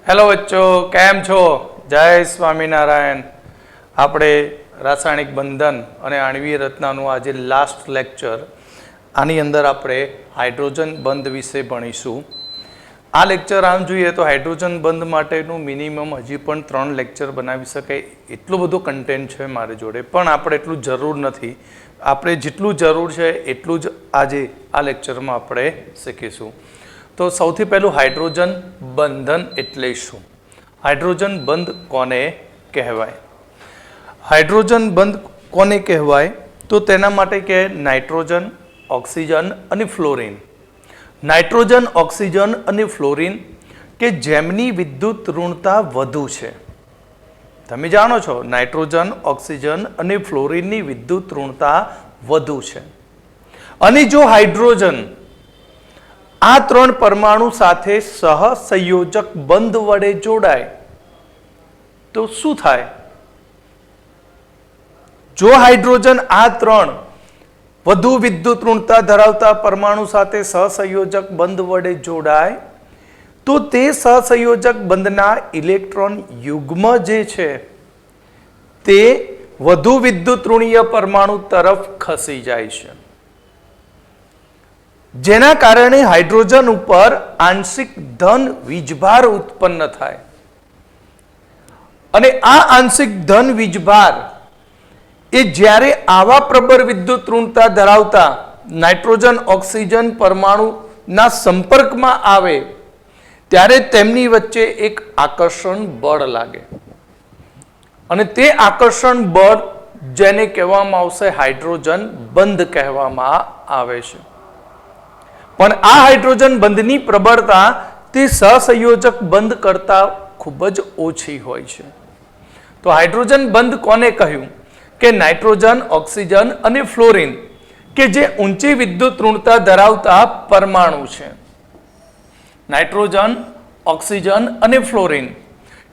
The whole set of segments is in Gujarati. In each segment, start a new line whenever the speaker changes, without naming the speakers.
हेलो बच्चों, केम छो? जय स्वामीनारायण। આપણે રાસાયણિક બંધન અને આણ્વીય રચનાનું આજે લાસ્ટ લેક્ચર, આની અંદર આપણે હાઇડ્રોજન બંધ વિશે ભણીશું. આ લેક્ચર આમ જોઈએ તો હાઇડ્રોજન બંધ માટેનું મિનિમમ હજી પણ 3 લેક્ચર બનાવી શકાય એટલું બધું કન્ટેન્ટ છે મારી જોડે, પણ આપણે એટલું જરૂર નથી. આપણે જેટલું જરૂર છે એટલું જ આજે આ લેક્ચરમાં આપણે શીખીશું. તો સૌથી પહેલું હાઇડ્રોજન બંધન એટલે શું? હાઇડ્રોજન બંધ કોને કહેવાય? હાઇડ્રોજન બંધ કોને કહેવાય? તો તેના માટે કે નાઇટ્રોજન, ઓક્સિજન અને ફ્લોરિન. નાઇટ્રોજન, ઓક્સિજન અને ફ્લોરિન કે જેમની વિદ્યુત ઋણતા વધુ છે. તમે જાણો છો નાઇટ્રોજન, ઓક્સિજન અને ફ્લોરિનની વિદ્યુત ઋણતા વધુ છે. અને જો હાઇડ્રોજન આ 3 પરમાણુ સાથે સહસંયોજક બંધ વડે જોડાય તો શું થાય? જો હાઇડ્રોજન આ 3 વધુ વિદ્યુત ઋણતા ધરાવતા પરમાણુ સાથે સહસંયોજક બંધ વડે જોડાય તો તે સહસંયોજક બંધના ઇલેક્ટ્રોન યુગ્મ જે છે તે વધુ વિદ્યુત ઋણીય પરમાણુ તરફ ખસી જાય છે, જેના કારણે હાઇડ્રોજન ઉપર આંશિક ધન વીજભાર ઉત્પન્ન થાય. અને આ આંશિક ધન વીજભાર એ જ્યારે આવા પ્રબળ વિદ્યુત ઋણતા ધરાવતા નાઇટ્રોજન, ઓક્સિજન પરમાણુના સંપર્કમાં આવે ત્યારે તેમની વચ્ચે એક આકર્ષણ બળ લાગે. અને તે આકર્ષણ બળ જેને કહેવામાં આવશે હાઇડ્રોજન બંધ કહેવામાં આવે છે. પણ આ હાઇડ્રોજન બંધની પ્રબળતા તે સહસંયોજક બંધ કરતા ખૂબ જ ઓછી હોય છે. તો હાઇડ્રોજન બંધ કોને કહ્યું? કે નાઇટ્રોજન, ઓક્સિજન અને ફ્લોરિન કે જે ઊંચી વિદ્યુત ઋણતા ધરાવતા પરમાણુ છે. નાઇટ્રોજન, ઓક્સિજન અને ફ્લોરિન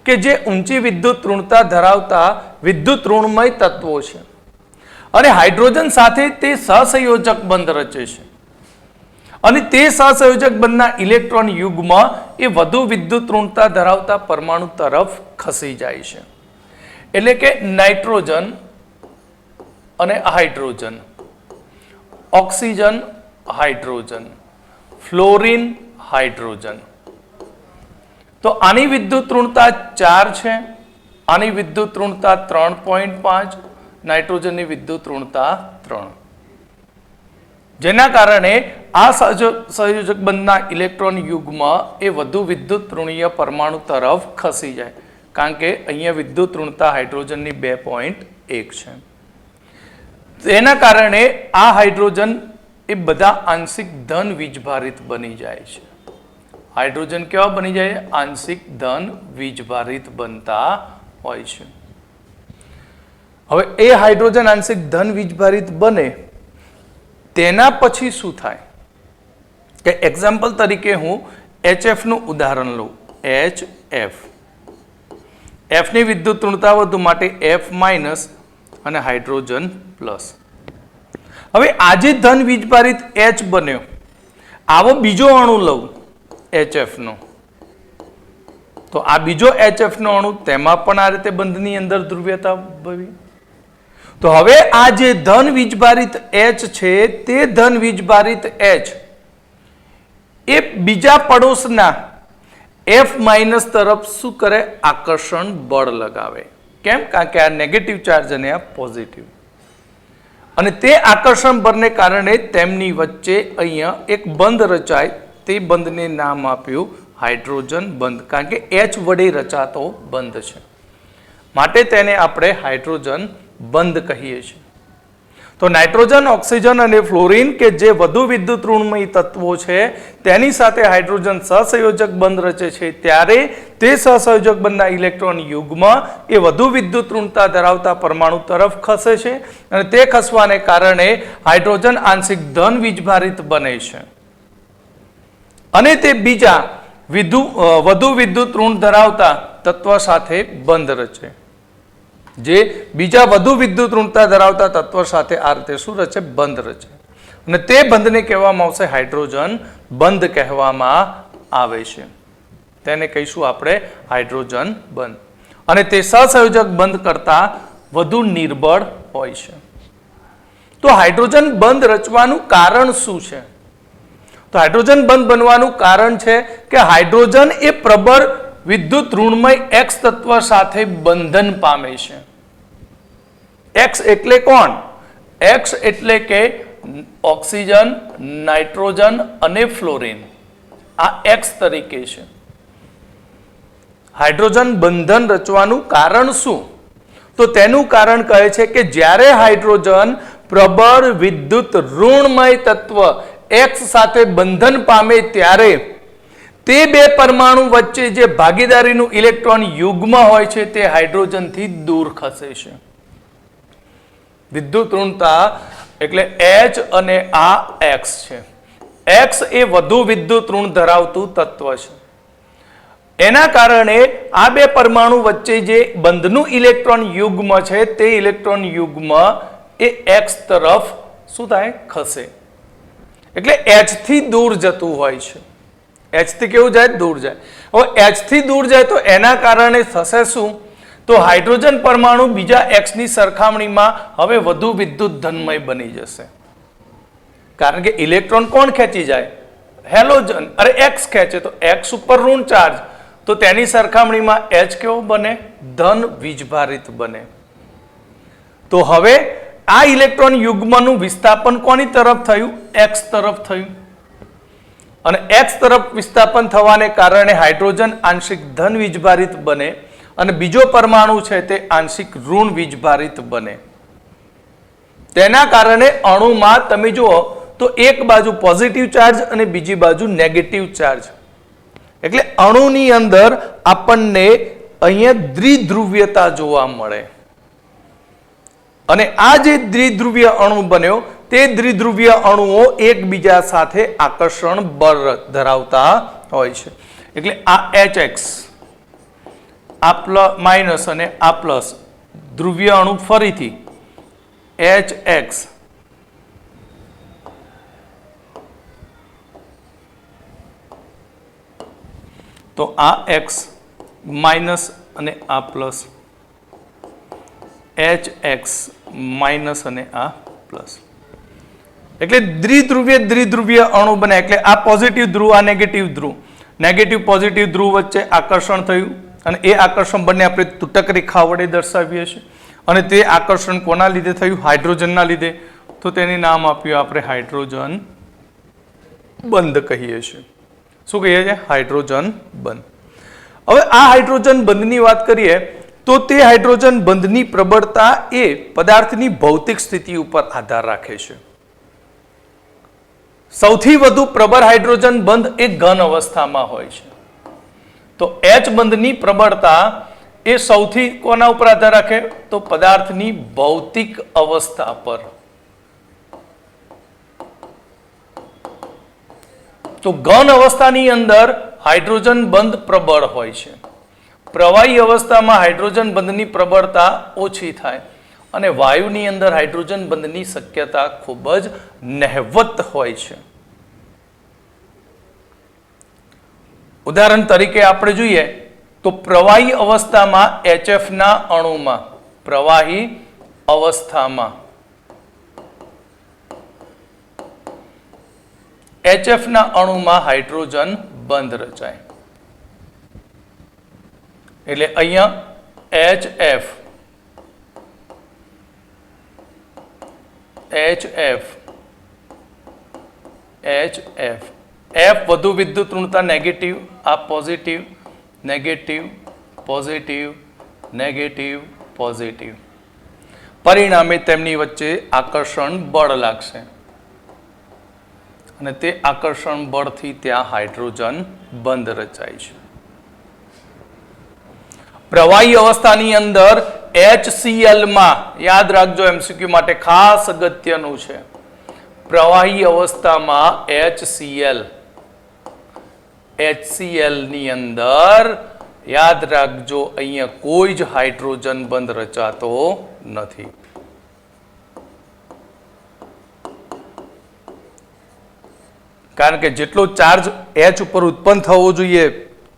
કે જે ઊંચી વિદ્યુત ઋણતા ધરાવતા વિદ્યુત ઋણમય તત્વો છે. અને હાઇડ્રોજન સાથે તે સહસંયોજક બંધ રચે છે. અને તે સહસંયોજક બંધના ઇલેક્ટ્રોન યુગ્મ એ વધુ વિદ્યુત ઋણતા ધરાવતા પરમાણુ તરફ ખસી જાય છે. એટલે કે નાઇટ્રોજન અને hydrogen, oxygen, hydrogen, fluorine, hydrogen. તો આની વિદ્યુત ઋણતા 4 છે, આની વિદ્યુત ઋણતા 3.5, નાઇટ્રોજનની વિદ્યુત ઋણતા 3. જેના કારણે આ સંયોજક બંધના ઇલેક્ટ્રોન યુગ્મ એ વધુ વિદ્યુત ઋણીય પરમાણુ તરફ ખસી જાય, કારણ કે અહીંયા વિદ્યુત ઋણતા હાઇડ્રોજનની 2.1 છે. તેના કારણે આ હાઇડ્રોજન એ બધા આંશિક ધન વીજભારિત બની જાય છે. હાઇડ્રોજન કેવા બની જાય? આંશિક ધન વીજભારિત બનતા હોય છે. હવે એ હાઇડ્રોજન આંશિક ધન વીજભારિત બને તેના પછી શું થાય? કે એક્ઝામ્પલ તરીકે હું HF નું ઉદાહરણ લઉં. HF, F ની વિદ્યુત ઋણતા વધુ માટે F માઇનસ અને હાઇડ્રોજન પ્લસ. હવે આજે ધન વીજભારિત H બન્યો, આવો બીજો અણુ લઉં HF નો, તો આ બીજો HF નો અણુ, તેમાં પણ આ રીતે બંધની અંદર ધ્રુવીયતા ઉદ્ભવી. તો હવે આ જે ધન વીજભારિત H છે તે ધન વીજભારિત H એ બીજા પડોશના F માઇનસ તરફ શું કરે? આકર્ષણ બળ લગાવે. કેમ? કારણ કે આ નેગેટિવ ચાર્જ અને આ પોઝિટિવ. અને તે આકર્ષણ બળને કારણે તેમની વચ્ચે અહીંયા એક બંધ રચાય. તે બંધને નામ આપ્યું હાઇડ્રોજન બંધ, કારણ કે H વડે રચાતો બંધ છે, માટે તેને આપણે હાઇડ્રોજન બંધ કહીએ છીએ. તો નાઇટ્રોજન, ઓક્સિજન અને ફ્લોરિન કે જે વધુ વિદ્યુત ઋણમય તત્વો છે તેની સાથે હાઇડ્રોજન સહસંયોજક બંધ રચે છે, ત્યારે તે સહસંયોજક બંધના ઇલેક્ટ્રોન યુગ્મ એ વધુ વિદ્યુત ઋણતા ધરાવતા પરમાણુ તરફ ખસે છે. અને તે ખસવાને કારણે હાઇડ્રોજન આંશિક ધન વીજભારિત બને છે. અને તે બીજા વધુ વિદ્યુત ઋણ ધરાવતા તત્વ સાથે બંધ રચે. જે બીજા વધુ વિદ્યુત ઋણતા ધરાવતા તત્વ સાથે આ રીતે શું રચે? બંધ રચે. અને તે બંધને કહેવામાં આવશે હાઇડ્રોજન બંધ કહેવામાં આવે છે. તેને કહીશું આપણે હાઇડ્રોજન બંધ. અને તે સહસંયોજક બંધ કરતા વધુ નિર્બળ હોય છે. તો હાઇડ્રોજન બંધ રચવાનું કારણ શું છે? તો હાઇડ્રોજન બંધ બનવાનું કારણ છે કે હાઇડ્રોજન એ પ્રબળ વિદ્યુત ઋણમય X તત્વ સાથે બંધન પામે છે. X એટલે કોણ? X એટલે કે ઓક્સિજન, નાઇટ્રોજન અને ફ્લોરિન. આ X તરીકે છે. હાઇડ્રોજન બંધન રચવાનું કારણ શું? તો તેનું કારણ કહે છે કે જ્યારે હાઇડ્રોજન પ્રબળ વિદ્યુત ઋણમય તત્વ X સાથે બંધન પામે ત્યારે તે બે પરમાણુ વચ્ચે જે ભાગીદારીનું ઇલેક્ટ્રોન યુગ્મ હોય છે તે હાઇડ્રોજનથી દૂર ખસે છે. વિદ્યુત ઋણતા એટલે H અને આ X છે. X એ વધુ વિદ્યુત ઋણ ધરાવતું તત્વ છે. એના કારણે આ બે પરમાણુ વચ્ચે જે બંધનું ઇલેક્ટ્રોન યુગ્મ છે તે ઇલેક્ટ્રોન યુગ્મ એ X તરફ શું થાય? ખસે. એટલે H થી દૂર જતું હોય છે. H થી કેવું જાય? દૂર જાય. હવે H થી દૂર જાય તો એના કારણે થશે શું? તો હાઇડ્રોજન પરમાણુ બીજા X ની સરખામણીમાં હવે વધુ વિદ્યુત ધનમય બની જશે. કારણ કે ઇલેક્ટ્રોન કોણ ખેંચી જાય? હેલોજન. અરે X ખેંચે તો X ઉપર ઋણ ચાર્જ, તો તેની સરખામણીમાં H કેવો બને? ધન વીજભારિત બને. તો હવે આ ઇલેક્ટ્રોન યુગ્મનું વિસ્થાપન કોની તરફ થયું? X તરફ થયું. અને X તરફ વિસ્થાપન થવાને કારણે હાઇડ્રોજન આંશિક ધન વીજભારિત બને અને બીજો પરમાણુ છે તે આંશિક ઋણ વીજભારિત બને. તેના કારણે અણુમાં તમે જુઓ તો એક બાજુ પોઝિટિવ ચાર્જ અને બીજી બાજુ નેગેટિવ ચાર્જ. એટલે અણુની અંદર આપણને અહીંયા દ્વિધ્રુવ્યતા જોવા મળે. અને આ જે દ્વિધ્રુવીય અણુ બન્યો તે દ્વિધ્રુવીય અણુઓ એકબીજા સાથે આકર્ષણ બળ ધરાવતા હોય છે. એટલે આ HX, આ માઇનસ અને આ પ્લસ ધ્રુવીય અણુ ફરીથી HX, તો આ X માઇનસ અને આ પ્લસ, HX માઇનસ અને આ પ્લસ. એટલે દ્વિધ્રુવીય અણુ બને. એટલે આ પોઝિટિવ ધ્રુવ, આ નેગેટિવ ધ્રુવ, નેગેટિવ પોઝિટિવ ધ્રુવ વચ્ચે આકર્ષણ થયું અને એ આકર્ષણ બંને આપણે તૂટક રેખા વડે દર્શાવીએ છીએ. અને તે આકર્ષણ કોના લીધે થયું? હાઇડ્રોજનના લીધે. તો તેને નામ આપ્યું આપણે હાઇડ્રોજન બંધ કહીએ છીએ. શું કહીએ છીએ? હાઇડ્રોજન બંધ. હવે આ હાઇડ્રોજન બંધની વાત કરીએ તો તે હાઇડ્રોજન બંધની પ્રબળતા એ પદાર્થની ભૌતિક સ્થિતિ ઉપર આધાર રાખે છે. સૌથી વધુ પ્રબળ હાઇડ્રોજન બંધ એ ઘન અવસ્થામાં હોય છે. તો H બંધની પ્રબળતા એ સૌથી કોના ઉપર આધાર રાખે? તો પદાર્થની ભૌતિક અવસ્થા પર. તો ઘન અવસ્થાની અંદર હાઇડ્રોજન બંધ પ્રબળ હોય છે. પ્રવાહી અવસ્થામાં હાઇડ્રોજન બંધની પ્રબળતા ઓછી થાય અને વાયુની અંદર હાઇડ્રોજન બંધની શક્યતા ખૂબ જ નહિવત હોય છે. ઉદાહરણ તરીકે આપણે જોઈએ તો પ્રવાહી અવસ્થામાં HF ના અણુમાં, પ્રવાહી અવસ્થામાં HF ના અણુમાં હાઇડ્રોજન બંધ રચાય. એટલે અહીંયા HF F વધુ વિદ્યુત ઋણતા નેગેટિવ, આ positive, negative, positive, negative, positive. પરિણામે તેમની વચ્ચે આકર્ષણ બળ લાગશે અને તે આકર્ષણ બળથી ત્યાં હાઇડ્રોજન બંધ રચાય છે. પ્રવાહી અવસ્થાની અંદર HCl માં, યાદ રાખજો MCQ માટે ખાસ અગત્યનું છે, પ્રવાહી અવસ્થામાં HCl ની અંદર યાદ રાખજો અહીંયા કોઈ જ હાઇડ્રોજન બંધ રચાતો નથી. કારણ કે જેટલો ચાર્જ H ઉપર ઉત્પન્ન થવો જોઈએ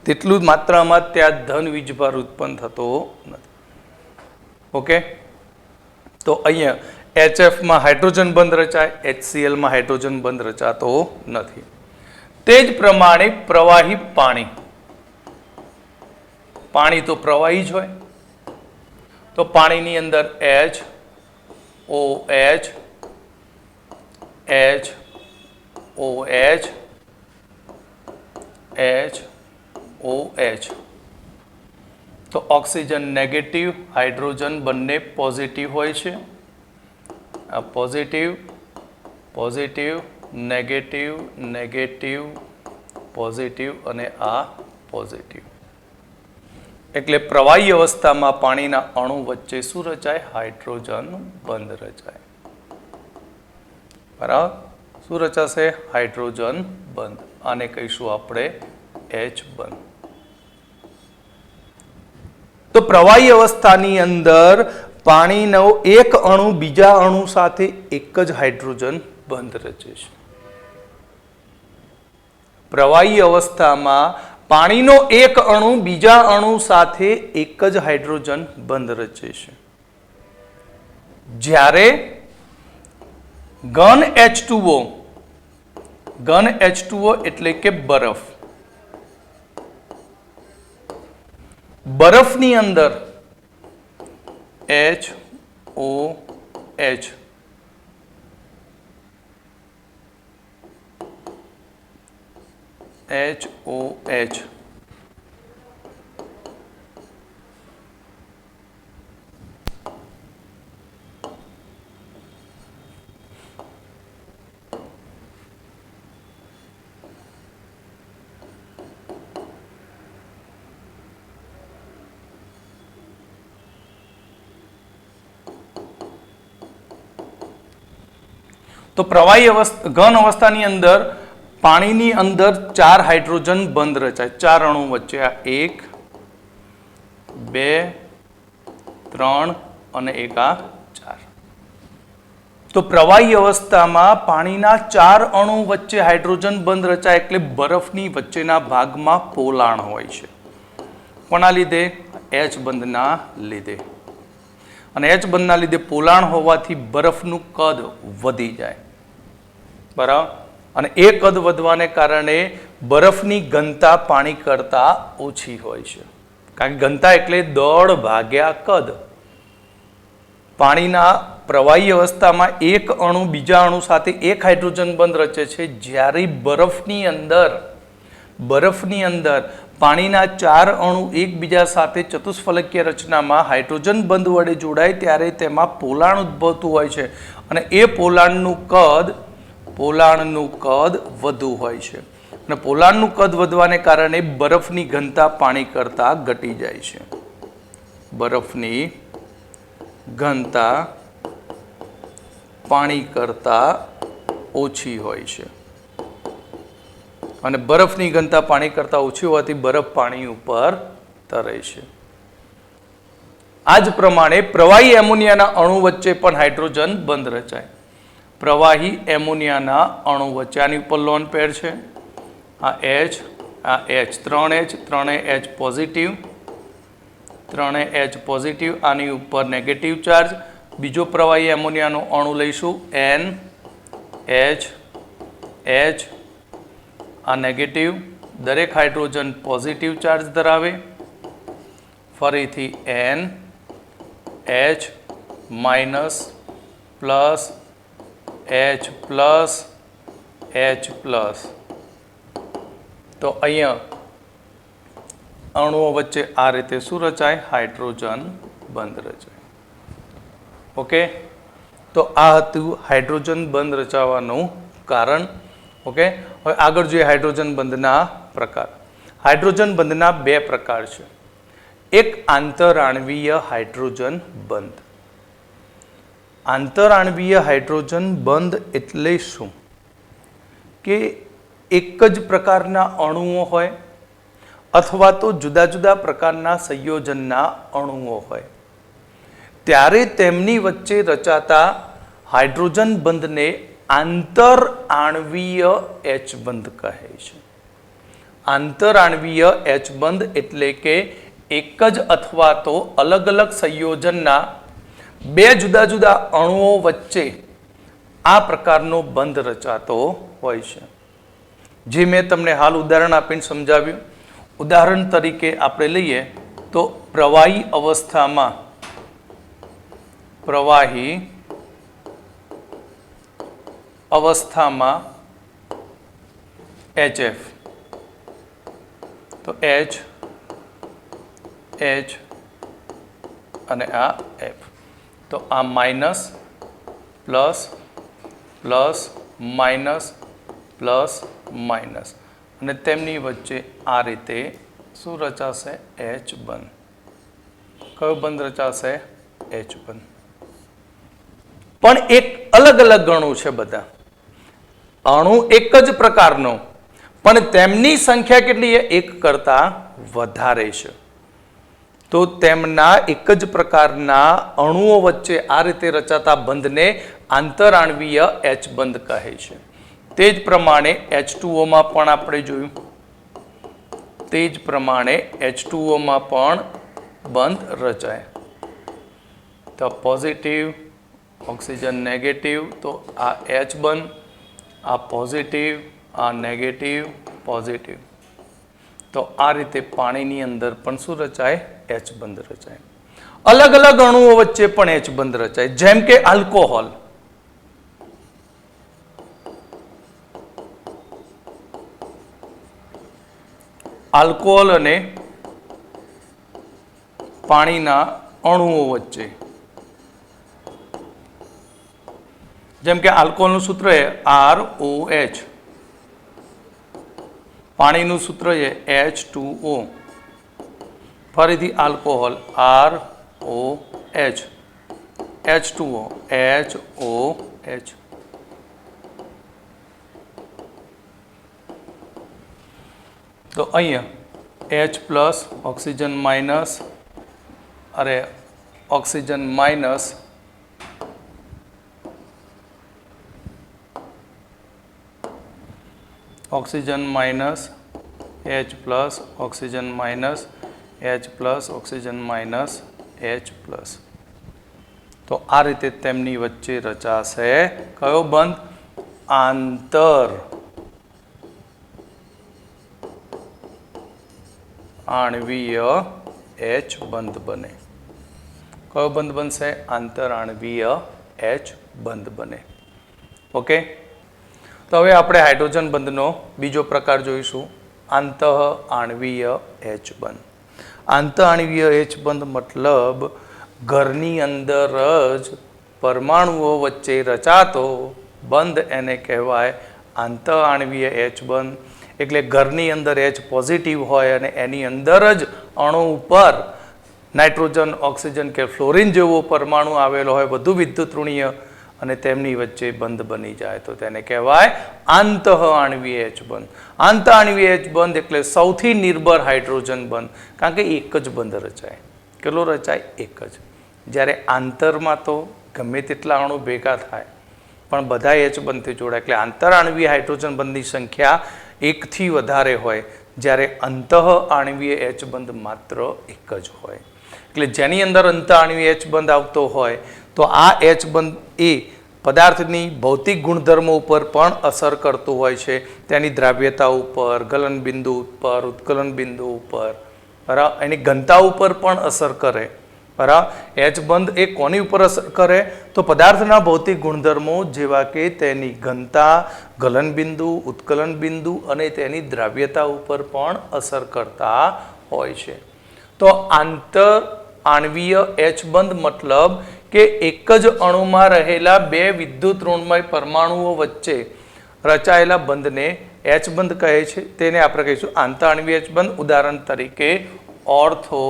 તેટલું જ માત્રામાં ત્યાં ધન વીજભાર ઉત્પન્ન થતો નથી. ઓકે, તો અહીંયા HF માં હાઇડ્રોજન બંધ રચાય, HCl માં હાઇડ્રોજન બંધ રચાતો નથી. તે જ પ્રમાણે પ્રવાહી પાણી, પાણી તો પ્રવાહી જ હોય, તો પાણીની અંદર H O H H O H H O H, તો ઓક્સિજન નેગેટિવ, હાઇડ્રોજન બંને પોઝિટિવ હોય છે. આ positive positive negative negative positive અને આ પોઝિટિવ. એટલે પ્રવાહી અવસ્થામાં પાણીના અણુ વચ્ચે શું રચાય? હાઇડ્રોજન બંધ રચાય. બરાબર, શું રચાશે? હાઇડ્રોજન બંધ. આને કહીશું આપણે H બંધ. તો પ્રવાહી અવસ્થાની અંદર પાણીનો એક અણુ બીજા અણુ સાથે એક જ હાઇડ્રોજન બંધ રચે છે. પ્રવાહી અવસ્થામાં પાણીનો એક અણુ બીજા અણુ સાથે એક જ હાઇડ્રોજન બંધ રચે છે. જ્યારે ઘન H2O, ઘન H2O એટલે કે બરફ, બરફની અંદર HOH, HOH, તો પ્રવાહી અવસ્થા, ઘન અવસ્થાની અંદર પાણીની અંદર 4 હાઇડ્રોજન બંધ રચાય, 4 અણુ વચ્ચે. આ 1 2 3 અને એક આ 4. તો પ્રવાહી અવસ્થામાં પાણીના 4 અણુ વચ્ચે હાઇડ્રોજન બંધ રચાય એટલે બરફની વચ્ચેના ભાગમાં પોલાણ હોય છે. કોના લીધે? H બંધના લીધે. અને H બંધના લીધે પોલાણ હોવાથી બરફનું કદ વધી જાય. બરાબર, અને એ કદ વધવાને કારણે બરફની ઘનતા પાણી કરતા ઓછી હોય છે. કારણ કે ઘનતા એટલે દળ ભાગ્યા કદ. પાણીના પ્રવાહી અવસ્થામાં એક અણુ બીજા અણુ સાથે એક હાઇડ્રોજન બંધ રચે છે. જ્યારે બરફની અંદર પાણીના 4 અણુ એકબીજા સાથે ચતુષ્ફલકીય રચનામાં હાઇડ્રોજન બંધ વડે જોડાય ત્યારે તેમાં પોલાણ ઉદ્ભવતું હોય છે. અને એ પોલાણનું કદ વધુ હોય છે. અને પોલાણનું કદ વધવાને કારણે બરફની ઘનતા પાણી કરતાં ઘટી જાય છે. બરફની ઘનતા પાણી કરતાં ઓછી હોય છે. અને બરફની ઘનતા પાણી કરતાં ઓછી હોવાથી બરફ પાણી ઉપર તરે છે. આ જ પ્રમાણે પ્રવાહી એમોનિયાના અણુ વચ્ચે પણ હાઇડ્રોજન બંધ રચાય. પ્રવાહી એમોનિયાના અણુ વચ્ચે આની ઉપર લોન પેર છે. આ H, આ H, 3H, 3H positive, 3H positive. આની ઉપર નેગેટિવ ચાર્જ. બીજો પ્રવાહી એમોનિયાનો અણુ લઈશું NH, આ નેગેટિવ. દરેક હાઇડ્રોજન પોઝિટિવ ચાર્જ ધરાવે. ફરીથી NH minus plus H plus H plus. તો અહીંયા અણુઓ વચ્ચે આ રીતે શું રચાય? હાઇડ્રોજન બંધ રચાય. ઓકે, તો આ હતું હાઇડ્રોજન બંધ રચાવાનું કારણ. ઓકે, હવે આગળ જોઈએ હાઇડ્રોજન બંધના પ્રકાર. હાઇડ્રોજન બંધના 2 પ્રકાર છે. એક આંતરઆણવીય હાઇડ્રોજન બંધ. આંતરઆણવીય હાઇડ્રોજન બંધ એટલે શું? કે એક જ પ્રકારના અણુઓ હોય અથવા તો જુદા જુદા પ્રકારના સંયોજનના અણુઓ હોય ત્યારે તેમની વચ્ચે રચાતા હાઇડ્રોજન બંધને આંતરઆણવીય H બંધ કહે છે. આંતરાણવીય H બંધ એટલે કે એક જ અથવા તો અલગ અલગ સંયોજનના બે જુદા જુદા અણુઓ વચ્ચે આ પ્રકારનો બંધ રચાતો હોય છે. જે મેં તમને હાલ ઉદાહરણ આપીને સમજાવ્યું. ઉદાહરણ તરીકે આપણે લઈએ તો પ્રવાહી અવસ્થામાં HF, તો H અને આ F, તો આ minus plus plus minus plus minus અને તેમની વચ્ચે આ રીતે શું રચાશે? H બંધ. કયો બંધ રચાશે? H બંધ. પણ એક અલગ અલગ અણુ છે. બધા અણુ એક જ પ્રકારનો, પણ તેમની સંખ્યા કેટલી છે? એક કરતા વધારે છે. તો તેમના એક જ પ્રકારના અણુઓ વચ્ચે આ રીતે રચાતા બંધને આંતરાણવીય H બંધ કહે છે. તે જ પ્રમાણે H2O માં પણ આપણે જોયું. તે જ પ્રમાણે H2O માં પણ બંધ રચાય. તો પોઝિટિવ ઓક્સિજન નેગેટિવ, તો આ H બંધ, આ પોઝિટિવ, આ નેગેટિવ, પોઝિટિવ. તો આ રીતે પાણીની અંદર પણ શું રચાય? H બંધ રચાય. અલગ અલગ અણુઓ વચ્ચે પણ H બંધ રચાય. જેમ કે આલ્કોહોલ. આલ્કોહોલ અને પાણીના અણુઓ વચ્ચે, જેમ કે આલ્કોહોલનું સૂત્ર છે ROH, પાણીનું સૂત્ર છે H2O, ફરીથી આલ્કોહોલ ROH, H2O, HOH. તો અહીંયા H પ્લસ ઓક્સિજન માઇનસ, અરે oxygen minus oxygen minus H plus oxygen minus H plus oxygen minus H plus. તો આ રીતે તેમની વચ્ચે રચાશે કયો બંધ? આંતર આણવીય H બંધ બને. કયો બંધ બનશે? આંતરાણવીય H બંધ બને. ઓકે. તો હવે આપણે હાઇડ્રોજન બંધનો બીજો પ્રકાર જોઈશું, આંતઃ આણવીય H બંધ. આંતઃ આણવીય H બંધ મતલબ ઘરની અંદર જ પરમાણુઓ વચ્ચે રચાતો બંધ, એને કહેવાય આંતઃ આણવીય H બંધ. એટલે ઘરની અંદર H પોઝિટિવ હોય અને એની અંદર જ અણુ ઉપર નાઇટ્રોજન, ઓક્સિજન કે ફ્લોરિન જેવો પરમાણુ આવેલો હોય, વધુ વિદ્યુત ઋણીય, અને તેમની વચ્ચે બંધ બની જાય તો તેને કહેવાય આંતઃ આણવીય H બંધ. આંતઃ આણવીય H બંધ એટલે સૌથી નિર્ભર હાઇડ્રોજન બંધ, કારણ કે એક જ બંધ રચાય. કેટલો રચાય? એક જ. જ્યારે આંતરમાં તો ગમે તેટલા અણુ ભેગા થાય પણ બધા H બંધથી જોડાય, એટલે આંતરાણવીય હાઇડ્રોજન બંધની સંખ્યા એકથી વધારે હોય, જ્યારે અંતઃ આણવીય H બંધ માત્ર એક જ હોય. એટલે જેની અંદર અંતઃ આણવીય H બંધ આવતો હોય તો આ H બંધ એ પદાર્થની ભૌતિક ગુણધર્મો ઉપર પણ અસર કરતું હોય છે. તેની દ્રાવ્યતા ઉપર, ગલન બિંદુ ઉપર, ઉત્કલન બિંદુ ઉપર, બરાબર, એની ઘનતા ઉપર પણ અસર કરે. બરાબર. H બંધ એ કોની ઉપર અસર કરે? તો પદાર્થના ભૌતિક ગુણધર્મો જેવા કે તેની ઘનતા, ગલન બિંદુ, ઉત્કલન બિંદુ અને તેની દ્રાવ્યતા ઉપર પણ અસર કરતા હોય છે. તો આંતર આણવીય H બંધ મતલબ કે એક જ અણુમાં રહેલા બે વિદ્યુત ઋણમય પરમાણુઓ વચ્ચે રચાયેલા બંધને H બંધ કહે છે. તેને આપણે કહીશું આંતઃ આણવીય H બંધ. ઉદાહરણ તરીકે ઓર્થો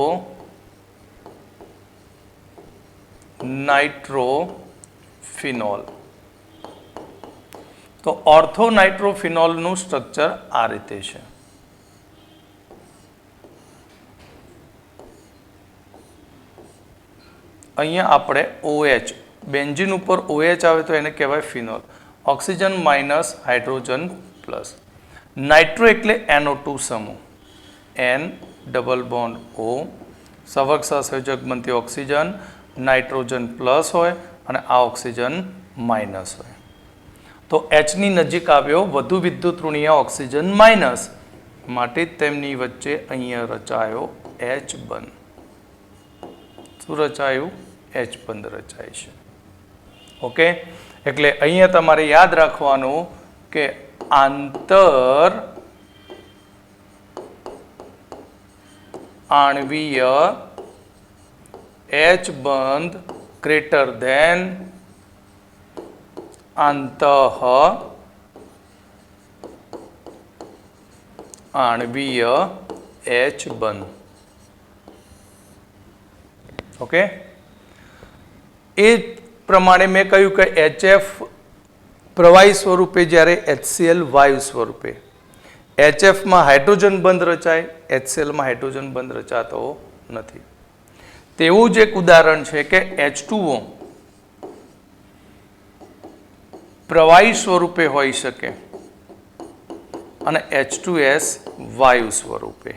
નાઇટ્રોફિનોલ. તો ઓર્થો નાઇટ્રોફિનોલનું સ્ટ્રક્ચર આ રીતે છે. અહીંયા આપણે OH, બેન્ઝીન ઉપર OH આવે તો એને કહેવાય phenol. Oxygen minus hydrogen plus. Nitro એટલે NO2 સમૂહ, N ડબલ બોન્ડ O, સવર્ગ સહસંયોજક બનતી ઓક્સિજન નાઇટ્રોજન પ્લસ હોય અને આ ઓક્સિજન માઇનસ હોય. તો H ની નજીક આવ્યો વધુ વિદ્યુત ઋણીય ઓક્સિજન માઇનસ, માટે તેમની વચ્ચે અહીંયા રચાયો H બંધ. શું રચાયું? H બંધ રચાય છે. ઓકે, એટલે અહીંયા તમારે યાદ રાખવાનું કે આંતર આણ્વીય H બંધ ગ્રેટર ધેન આંતઃ આણ્વીય H બંધ. ઓકે, એ પ્રમાણે મેં કહ્યું કે HF પ્રવાહી સ્વરૂપે જ્યારે HCl વાયુ સ્વરૂપે, HF માં હાઇડ્રોજન બંધ રચાય, HCl માં હાઇડ્રોજન બંધ રચાતો નથી. તેવું જ એક ઉદાહરણ છે કે H2O પ્રવાહી સ્વરૂપે હોઈ શકે અને H2S વાયુ સ્વરૂપે.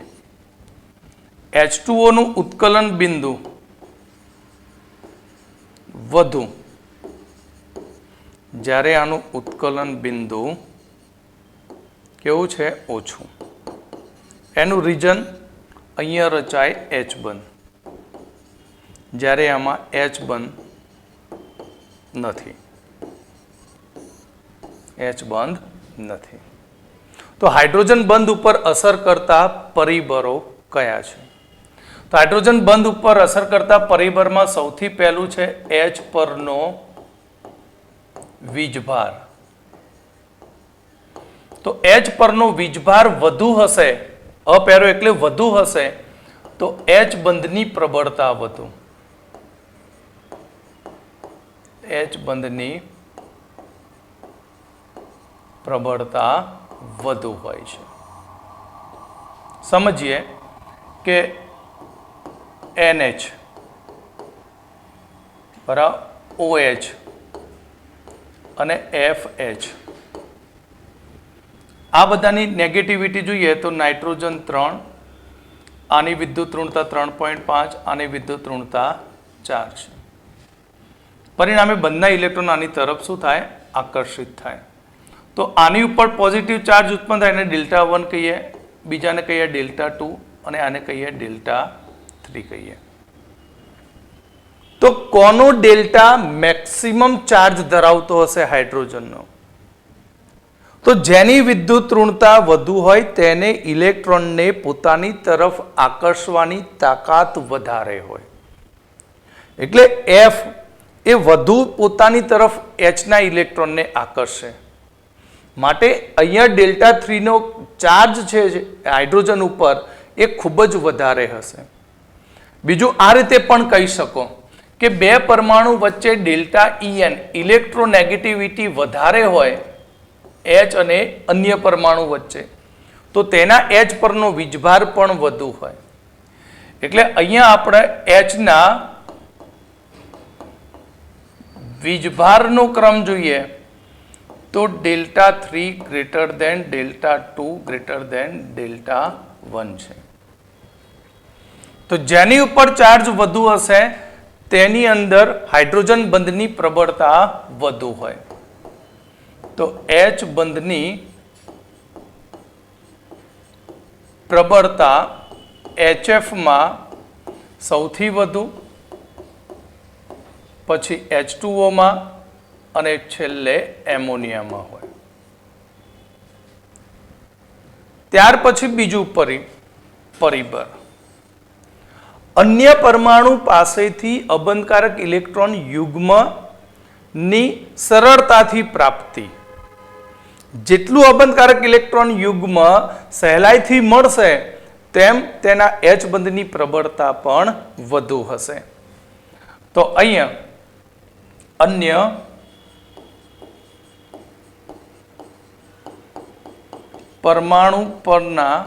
H2O નું ઉત્કલન બિંદુ વધુ, જ્યારે આનું ઉત્કલન બિંદુ કેવું છે? ઓછું. એનું રીઝન અહીંયા રચાય H બંધ, જ્યારે આમાં H બંધ નથી. H બંધ નથી. તો હાઇડ્રોજન બંધ ઉપર અસર કરતા પરિબળો કયા છે? તો હાઇડ્રોજન બંધ ઉપર અસર કરતા પરિબળમાં સૌથી પહેલું છે H પરનો વીજભાર. તો H પરનો વીજભાર વધુ હશે, અપેરો એટલે વધુ હશે, તો H બંધની પ્રબળતા વધુ. H બંધની પ્રબળતા વધુ હોય છે. સમજીએ કે NH બરાબર OH અને FH, આ બધાની નેગેટિવિટી જોઈએ તો નાઇટ્રોજન 3, આની વિદ્યુત ઋણતા 3.5, આની વિદ્યુત ઋણતા 4 છે. પરિણામે બંને ઇલેક્ટ્રોન આની તરફ શું થાય? આકર્ષિત થાય. તો આની ઉપર પોઝિટિવ ચાર્જ ઉત્પન્ન થાય, એને ડેલ્ટા 1 કહીએ, બીજાને કહીએ ડેલ્ટા 2 અને આને કહીએ ડેલ્ટા 3 કહીએ. તો કોનો ડેલ્ટા મેક્સિમમ ચાર્જ ધરાવતો હશે? હાઇડ્રોજનનો. તો જેની વિદ્યુત ઋણતા વધુ હોય તેને ઇલેક્ટ્રોનને પોતાની તરફ આકર્ષવાની તાકાત વધારે હોય, એટલે F એ વધુ પોતાની તરફ H ના ઇલેક્ટ્રોનને આકર્ષે. માટે અહીંયા ડેલ્ટા 3 નો ચાર્જ છે હાઇડ્રોજન ઉપર એ ખૂબ જ વધારે હશે. બીજું આ રીતે પણ કહી શકો કે બે પરમાણુ વચ્ચે ડેલ્ટા EN ઇલેક્ટ્રોનેગેટિવિટી વધારે હોય H અને અન્ય પરમાણુ વચ્ચે, તો તેના H પરનો વીજભાર પણ વધુ હોય. એટલે અહીંયા આપણે H ના વીજભારનો ક્રમ જોઈએ તો delta 3 greater than delta 2 greater than delta 1 છે. તો જેની ઉપર ચાર્જ વધુ હશે તેની અંદર હાઇડ્રોજન બંધની પ્રબળતા વધુ હોય. તો H બંધની પ્રબળતા HF માં સૌથી વધુ, પછી H2O માં અને છેલ્લે એમોનિયામાં હોય. ત્યાર પછી બીજું પરિબળ, અન્ય પરમાણુ પાસેથી અબંધકારક ઇલેક્ટ્રોન યુગ્મની સરળતાથી પ્રાપ્તિ. જેટલું અબંધકારક ઇલેક્ટ્રોન યુગ્મ સહેલાઈથી મળશે તેમ તેના H બંધની પ્રબળતા પણ વધુ હશે. તો અહીંયા અન્ય પરમાણુ પરના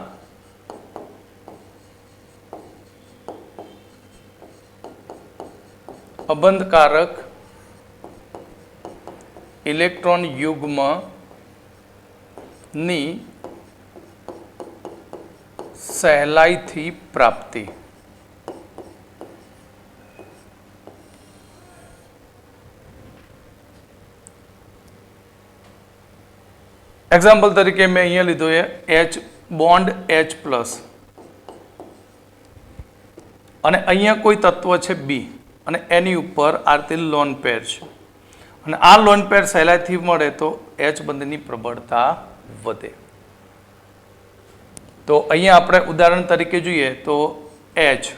અબંધકારક ઇલેક્ટ્રોન યુગ્મની સહેલાઈથી પ્રાપ્તિ. એક્ઝામ્પલ તરીકે મેં અહીંયા લીધો છે H બોન્ડ H+, અને અહીંયા કોઈ તત્વ છે B અને એની ઉપર આ રીતે લોન પેર છે, અને આ લોન પેર સહેલાઈથી મળે તો H બંધની પ્રબળતા વધે. તો અહીંયા આપણે ઉદાહરણ તરીકે જોઈએ તો H,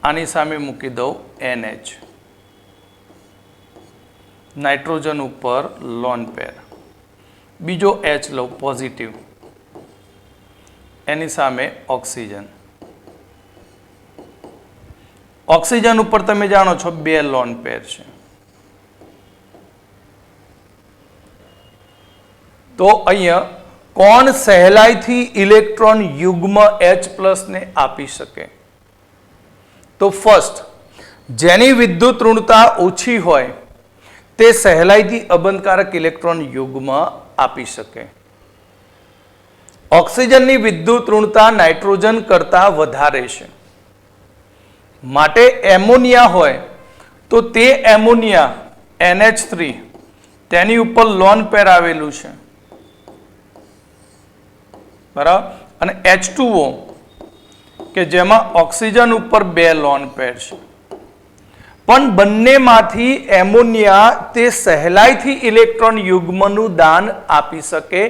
આની સામે મૂકી દઉં NH, નાઇટ્રોજન ઉપર લોન પેર, બીજો H લઉં પોઝિટિવ, એની સામે ઓક્સિજન. ઓક્સિજન ઉપર તમે જાણો છો 2 લોન પેર છે. તો અહીંયા કોણ સહેલાઈથી ઇલેક્ટ્રોન યુગ્મ H+ ને આપી શકે? તો ફર્સ્ટ, જેની વિદ્યુત ઋણતા ઓછી હોય તે સહેલાઈથી અબંધકારક ઇલેક્ટ્રોન યુગ્મ આપી શકે. ઓક્સિજનની વિદ્યુત ઋણતા નાઇટ્રોજન કરતાં વધારે છે, માટે એમોનિયા હોય તો તે એમોનિયા NH3 તેની ઉપર લોન પેર આવેલું છે, બરાબર, અને H2O કે જેમાં ઓક્સિજન ઉપર 2 લોન પેર છે, પણ બંનેમાંથી એમોનિયા તે સહેલાઈથી ઇલેક્ટ્રોન યુગ્મનું દાન આપી શકે,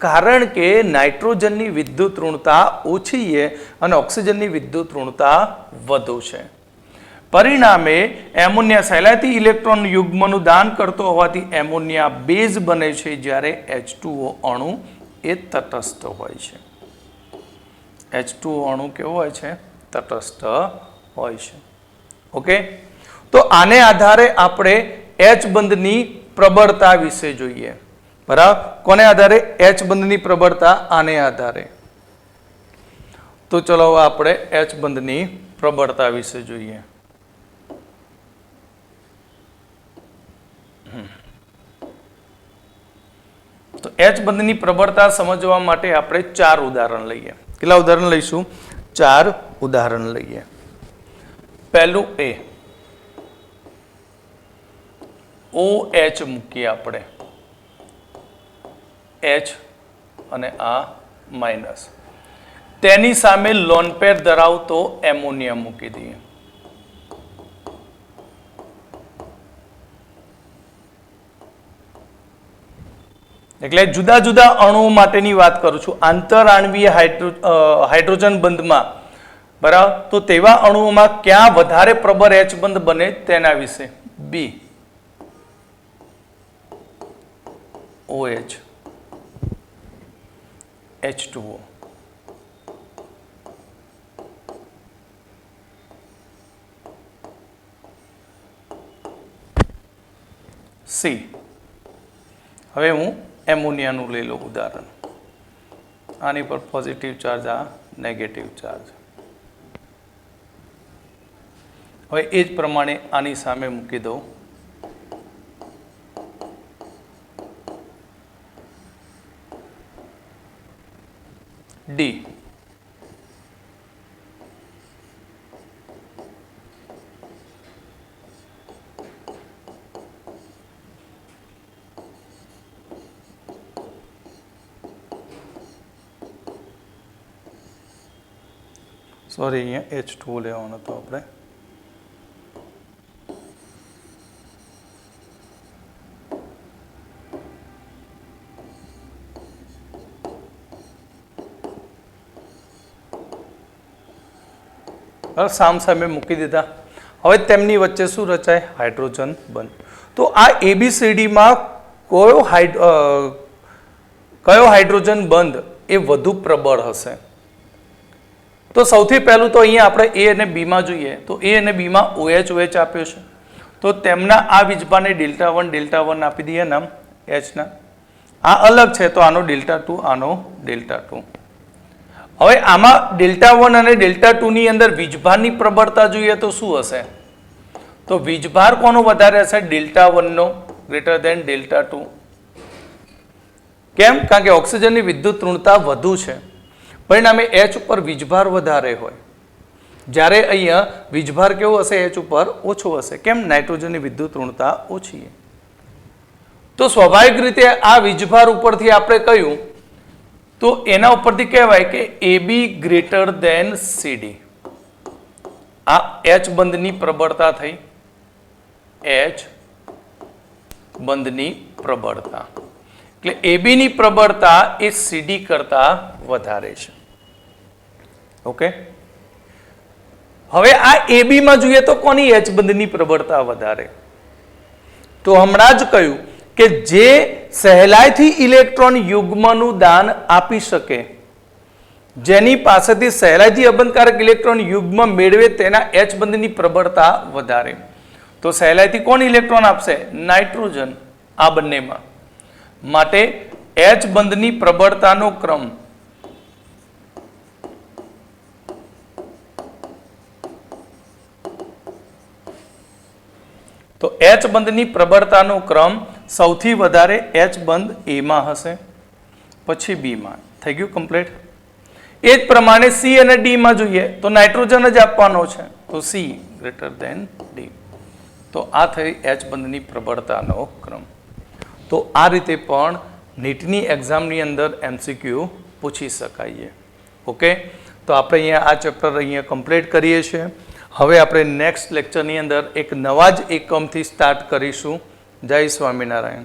કારણ કે નાઇટ્રોજનની વિદ્યુત ઋણતા ઓછી છે અને ઓક્સિજનની વિદ્યુત ઋણતા વધુ છે. પરિણામે એમોનિયા સહેલાઈથી ઇલેક્ટ્રોન યુગ્મનું દાન કરતો હોવાથી એમોનિયા બેઝ બને છે, જ્યારે H2O અણુ એ તટસ્થ હોય છે. H2O અણુ કેવો હોય છે? તટસ્થ હોય છે. ઓકે, તો આને આધારે આપણે H બંધની પ્રબળતા વિશે જોઈએ, બરાબર. કોને આધારે? H બંધની પ્રબળતા આને આધારે. તો ચલો આપણે H બંધની પ્રબળતા વિશે જોઈએ. તો H બંધની પ્રબળતા સમજવા માટે આપણે 4 ઉદાહરણ લઈએ. કેટલા ઉદાહરણ લઈશું? 4 ઉદાહરણ લઈએ. પહેલું A, OH મૂકીએ આપણે, H અને આ માઇનસ, તેની સામે લોન પેર ધરાવતો એમોનિયા મૂકી દઈએ. એટલે જુદા જુદા અણુઓ માટેની વાત કરું છું. આંતરઆણવીય હાઇડ્રોજન બંધમાં, બરાબર, તો તેવા અણુઓમાં ક્યાં વધારે પ્રબળ H બંધ બને તેના વિશે. B, OH, H2O. C, હવે હું એમોનિયાનું લઈ લઉં ઉદાહરણ. આની પર પોઝિટિવ ચાર્જ, આ નેગેટિવ ચાર્જ. હવે એ જ પ્રમાણે આની સામે મૂકી દઉં. D, સોરી, અહીંયા H2O લેવાનો હતો આપણે. સામે મૂકી દીધા. હવે તેમની વચ્ચે શું રચાય? હાઇડ્રોજન બંધ. તો આ ABCDમાં કયો હાઇડ્રોજન બંધ એ વધુ પ્રબળ હશે? તો સૌથી પહેલું તો અહીંયા આપણે A અને B માં જોઈએ. તો A અને B માં OH આપ્યો છે, તો તેમના આ વીજભારને Δ1 આપી દઈએ નામ H ના. આ અલગ છે તો આનો Δ2, આનો Δ2. હવે આમાં Δ1 અને Δ2 ની અંદર વીજભારની પ્રબળતા જોઈએ તો શું હશે? તો વીજભાર કોનો વધારે હશે? Δ1 નો ગ્રેટર ધેન Δ2. કેમ? કારણ કે ઓક્સિજનની વિદ્યુત ઋણતા વધુ છે. પરિણામે એચ ઉપર વીજભાર વધારે હોય, જ્યારે અહીંયા વીજભાર કેવો હશે? એચ ઉપર ઓછો હશે. કેમ? નાઇટ્રોજનની વિદ્યુત ઋણતા ઓછી. તો સ્વાભાવિક રીતે આ વીજભાર ઉપરથી આપણે કહ્યું તો એના ઉપરથી કહેવાય કે AB ગ્રેટર ધેન CD. આ એચ બંધની પ્રબળતા થઈ, એચ બંધની પ્રબળતા. એટલે AB ની પ્રબળતા એ CD કરતા વધારે છે. ઓકે, હવે આ AB માં જોઈએ તો કોની એચ બંધની પ્રબળતા વધારે? તો હમણાં જ કહ્યું કે જે સહેલાઈથી ઇલેક્ટ્રોન યુગ્મનું દાન આપી શકે, જેની પાસેથી સહેલાઈથી અબંધકારક ઇલેક્ટ્રોન યુગ્મ મેળવે તેના એચ બંધની પ્રબળતા વધારે. તો સહેલાઈથી કોણ ઇલેક્ટ્રોન આપશે? નાઇટ્રોજન. આ બંનેમાં માટે એચ બંધની પ્રબળતાનો ક્રમ તો એચ બંધની પ્રબળતાનો ક્રમ સૌથી વધારે એચ બંધ A માં હશે, પછી B માં. થઈ ગયું કમ્પ્લીટ. એ જ પ્રમાણે C અને D માં જોઈએ તો નાઇટ્રોજન જ આપવાનો છે, તો C ગ્રેટર ધેન D. તો આ થઈ એચ બંધની પ્રબળતાનો ક્રમ. તો આ રીતે પણ નીટની એક્ઝામની અંદર MCQ પૂછી શકાય. ઓકે, તો આપણે અહીંયા આ ચેપ્ટર અહીંયા કમ્પ્લીટ કરીએ છીએ. હવે આપણે નેક્સ્ટ લેક્ચરની અંદર એક નવા જ એકમથી સ્ટાર્ટ કરીશું. જય સ્વામિનારાયણ.